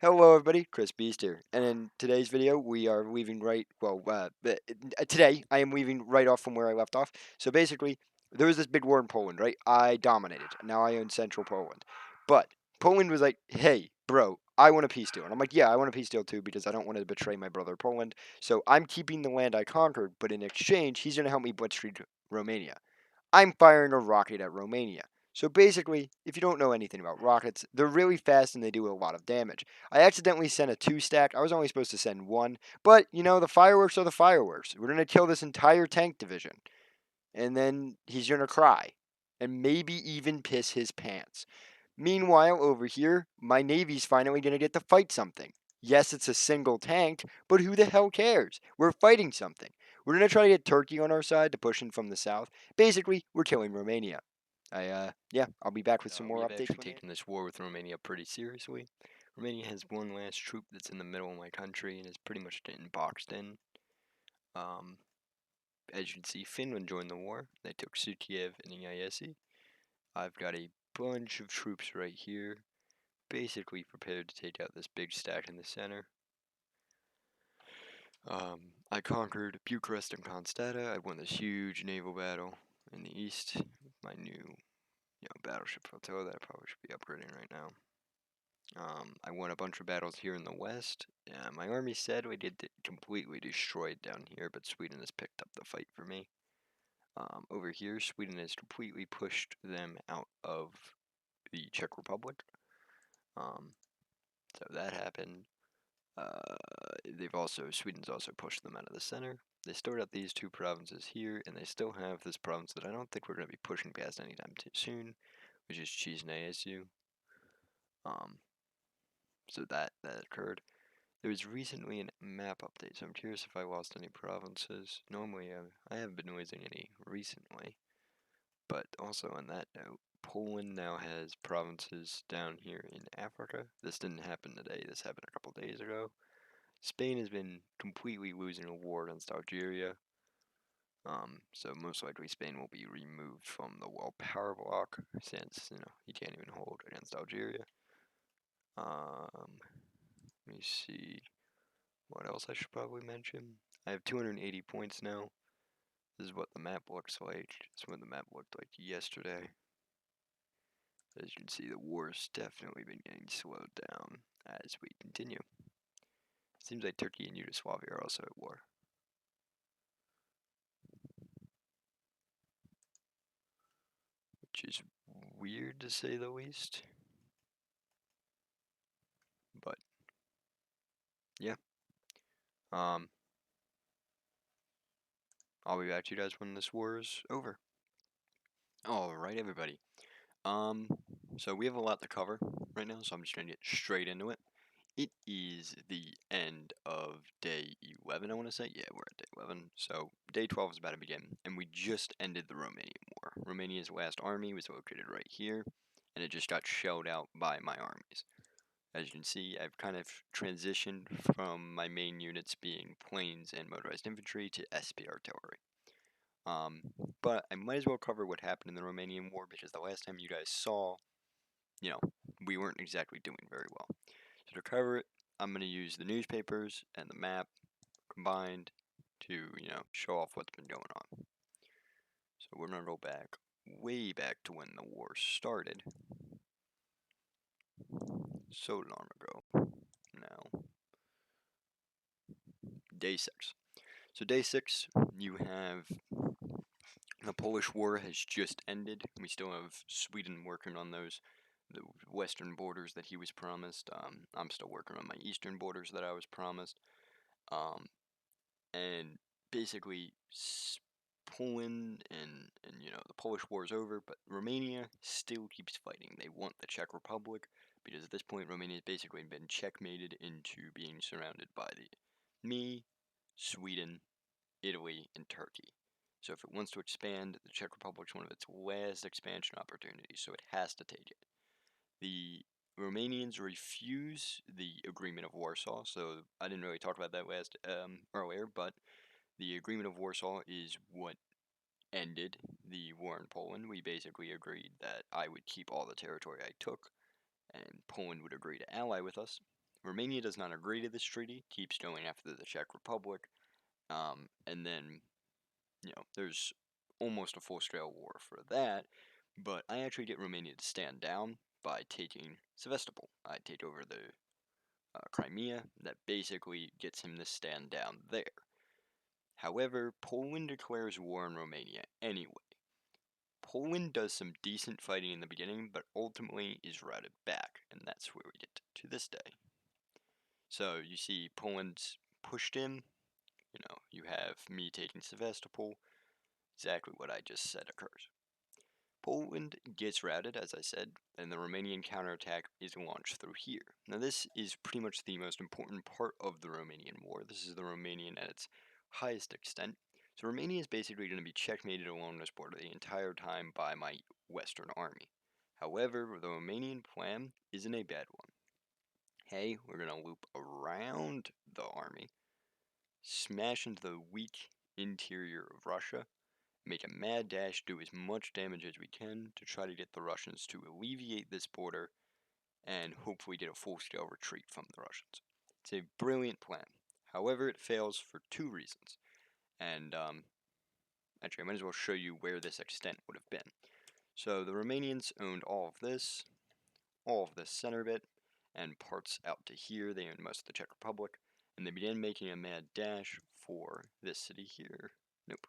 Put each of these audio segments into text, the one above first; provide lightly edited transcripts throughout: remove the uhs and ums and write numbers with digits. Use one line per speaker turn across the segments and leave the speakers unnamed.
Hello everybody, Chris Beast here, and in today's video we are weaving today I am weaving right off from where I left off. So basically, there was this big war in Poland, right? I dominated. Now I own central Poland. But Poland was like, hey, bro, I want a peace deal. And I'm like, yeah, I want a peace deal too because I don't want to betray my brother Poland. So I'm keeping the land I conquered, but in exchange, he's going to help me blitzkrieg Romania. I'm firing a rocket at Romania. So basically, if you don't know anything about rockets, they're really fast and they do a lot of damage. I accidentally sent a 2 stack. I was only supposed to send one, but the fireworks are the fireworks. We're going to kill this entire tank division. And then he's going to cry and maybe even piss his pants. Meanwhile, over here, my Navy's finally going to get to fight something. Yes, it's a single tank, but who the hell cares? We're fighting something. We're going to try to get Turkey on our side to push in from the south. Basically, we're killing Romania. Yeah, I'll be back with some more
We've
updates.
actually taken this war with Romania pretty seriously. Romania has one last troop that's in the middle of my country and is pretty much getting boxed in. Um, as you can see, Finland joined the war. They took Sukiev and Iasi. I've got a bunch of troops right here, basically prepared to take out this big stack in the center. I conquered Bucharest and Kronstadt. I won this huge naval battle in the east with my new, battleship flotilla that I probably should be upgrading right now. I won a bunch of battles here in the west. My army said we did completely destroyed down here, but Sweden has picked up the fight for me. Over here, Sweden has completely pushed them out of the Czech Republic. So that happened. Sweden's also pushed them out of the center. They still got these two provinces here, and they still have this province that I don't think we're going to be pushing past anytime too soon, which is Chisneisu. So that occurred. There was recently a map update, so I'm curious if I lost any provinces. Normally, I haven't been losing any recently. But also on that note, Poland now has provinces down here in Africa. This didn't happen today, this happened a couple days ago. Spain has been completely losing a war against Algeria. So most likely Spain will be removed from the world power bloc since, he can't even hold against Algeria. Let me see. What else I should probably mention? I have 280 points now. This is what the map looks like. This is what the map looked like yesterday. As you can see, the war has definitely been getting slowed down as we continue. Seems like Turkey and Yugoslavia are also at war. Which is weird to say the least. But, yeah. I'll be back to you guys when this war is over. Alright, everybody. So we have a lot to cover right now, so I'm just gonna get straight into it. It is the end of day 11, I want to say. Yeah, we're at day 11. So day 12 is about to begin, and we just ended the Romanian War. Romania's last army was located right here, and it just got shelled out by my armies. As you can see, I've kind of transitioned from my main units being planes and motorized infantry to SP artillery. But I might as well cover what happened in the Romanian War because the last time you guys saw, we weren't exactly doing very well. So to cover it, I'm going to use the newspapers and the map combined to, show off what's been going on. So we're going to go back, way back to when the war started. So long ago now. Day 6. So day 6, you have the Polish War has just ended. We still have Sweden working on the western borders that he was promised. I'm still working on my eastern borders that I was promised. And basically, Poland and the Polish War is over, but Romania still keeps fighting. They want the Czech Republic because at this point Romania has basically been checkmated into being surrounded by me, Sweden, Italy, and Turkey. So if it wants to expand, the Czech Republic is one of its last expansion opportunities, so it has to take it. The Romanians refuse the Agreement of Warsaw, so I didn't really talk about that earlier, but the Agreement of Warsaw is what ended the war in Poland. We basically agreed that I would keep all the territory I took, and Poland would agree to ally with us. Romania does not agree to this treaty, keeps going after the Czech Republic, and then, there's almost a full-scale war for that, but I actually get Romania to stand down by taking Sevastopol. I take over the Crimea, that basically gets him to stand down there. However, Poland declares war on Romania anyway. Poland does some decent fighting in the beginning, but ultimately is routed back, and that's where we get to this day. So you see Poland's pushed in, you have me taking Sevastopol, exactly what I just said occurs. Poland gets routed, as I said, and the Romanian counterattack is launched through here. Now, this is pretty much the most important part of the Romanian War. This is the Romanian at its highest extent. So, Romania is basically going to be checkmated along this border the entire time by my Western army. However, the Romanian plan isn't a bad one. Hey, we're going to loop around the army, smash into the weak interior of Russia, make a mad dash, do as much damage as we can to try to get the Russians to alleviate this border and hopefully get a full-scale retreat from the Russians. It's a brilliant plan. However, it fails for two reasons. And actually, I might as well show you where this extent would have been. So the Romanians owned all of this center bit, and parts out to here. They owned most of the Czech Republic, and they began making a mad dash for this city here. Nope,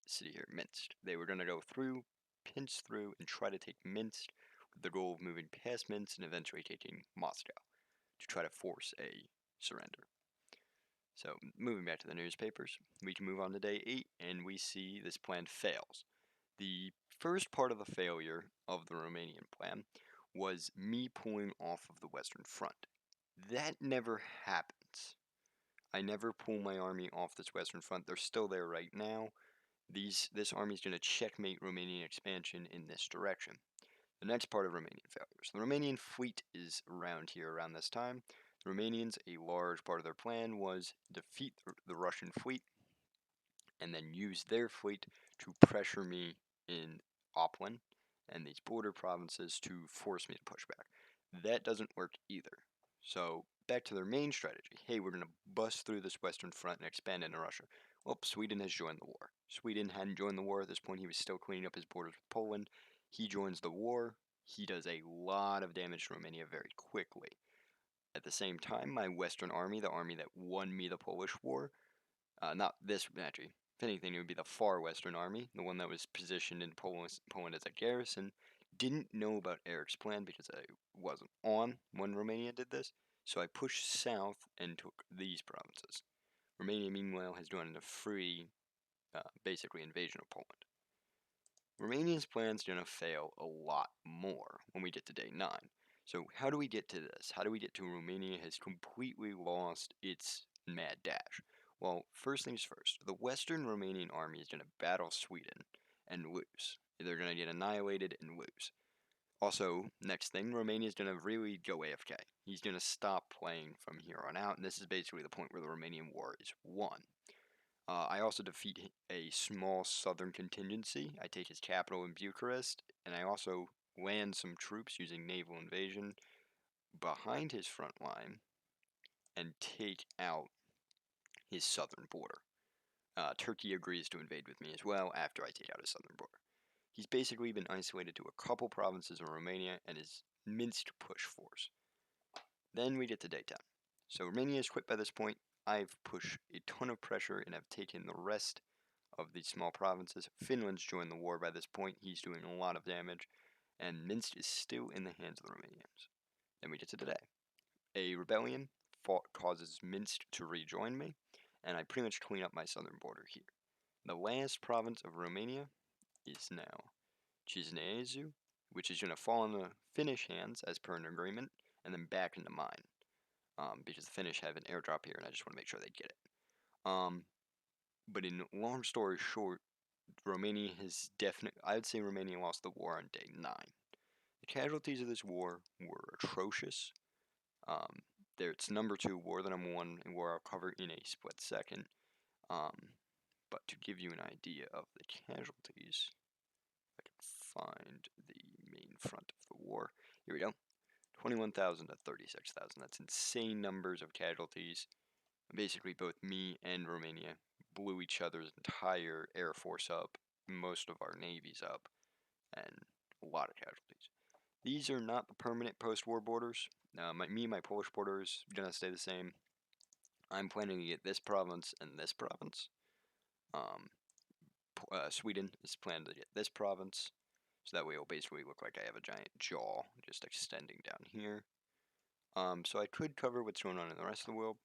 city here, Minsk. They were going to go through, pinch through, and try to take Minsk with the goal of moving past Minsk and eventually taking Moscow to try to force a surrender. So, moving back to the newspapers, we can move on to day 8, and we see this plan fails. The first part of the failure of the Romanian plan was me pulling off of the Western Front. That never happens. I never pull my army off this Western Front. They're still there right now. This army is going to checkmate Romanian expansion in this direction. The next part of Romanian failures. The Romanian fleet is around here around this time. The Romanians, a large part of their plan was defeat the Russian fleet and then use their fleet to pressure me in Oplin and these border provinces to force me to push back. That doesn't work either. So back to their main strategy. Hey, we're going to bust through this western front and expand into Russia. Well, Sweden has joined the war. Sweden hadn't joined the war at this point. He was still cleaning up his borders with Poland. He joins the war. He does a lot of damage to Romania very quickly. At the same time, my Western army, the army that won me the Polish War, not this actually, if anything, it would be the far Western army, the one that was positioned in Poland as a garrison, didn't know about Eric's plan because I wasn't on when Romania did this, so I pushed south and took these provinces. Romania, meanwhile, has joined a free, basically, invasion of Poland. Romania's plan's gonna fail a lot more when we get to day 9. So how do we get to this? How do we get to Romania has completely lost its mad dash? Well, first things first, the Western Romanian army is gonna battle Sweden and lose. They're gonna get annihilated and lose. Also, next thing, Romania's gonna really go AFK. He's gonna stop playing from here on out, and this is basically the point where the Romanian war is won. I also defeat a small southern contingency. I take his capital in Bucharest, and I also land some troops using naval invasion behind his front line and take out his southern border. Turkey agrees to invade with me as well after I take out his southern border. He's basically been isolated to a couple provinces in Romania and his Minsk push force. Then we get to day 10. So Romania is quit by this point. I've pushed a ton of pressure and have taken the rest of these small provinces. Finland's joined the war by this point. He's doing a lot of damage, and Minsk is still in the hands of the Romanians. Then we get to today. A rebellion causes Minsk to rejoin me, and I pretty much clean up my southern border here. The last province of Romania is now Chisinau, which is going to fall in the Finnish hands as per an agreement, and then back into mine. Because the Finnish have an airdrop here, and I just want to make sure they get it. But in long story short, Romania has I would say Romania lost the war on day 9. The casualties of this war were atrocious. It's number 2 war that I'm 1, and war I'll cover in a split second. But to give you an idea of the casualties, if I can find the main front of the war. Here we go. 21,000 to 36,000. That's insane numbers of casualties. Basically, both me and Romania blew each other's entire air force up, most of our navies up, and a lot of casualties. These are not the permanent post-war borders. Me and my Polish border is gonna stay the same. I'm planning to get this province and this province. Um, Sweden is planned to get this province, so that way it'll basically look like I have a giant jaw just extending down here. So I could cover what's going on in the rest of the world.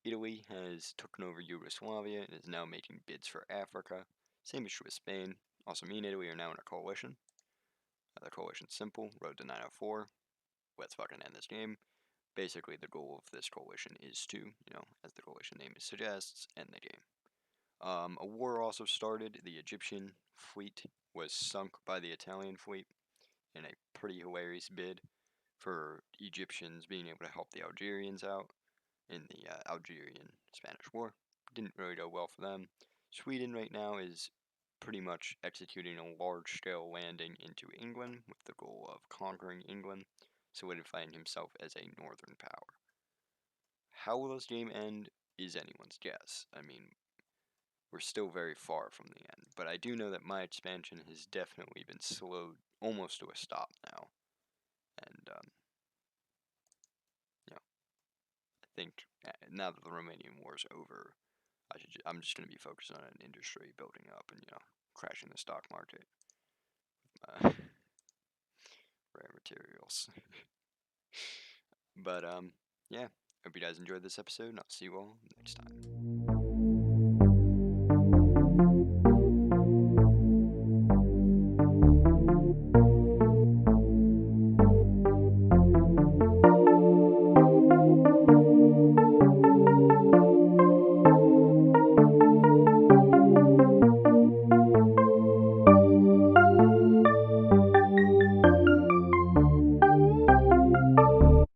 Italy has taken over Yugoslavia and is now making bids for Africa. Same is true with Spain. Also, me and Italy are now in a coalition. The coalition's simple: road to 904. Let's fucking end this game. Basically, the goal of this coalition is to, as the coalition name suggests, end the game. A war also started. The Egyptian fleet was sunk by the Italian fleet in a pretty hilarious bid for Egyptians being able to help the Algerians out in the Algerian-Spanish War. Didn't really go well for them. Sweden right now is pretty much executing a large-scale landing into England with the goal of conquering England, solidifying himself as a northern power. How will this game end is anyone's guess. I mean, we're still very far from the end, but I do know that my expansion has definitely been slowed almost to a stop now, and I think now that the Romanian War is over, I'm just going to be focused on an industry building up and crashing the stock market, rare materials. But yeah, hope you guys enjoyed this episode, and I'll see you all next time.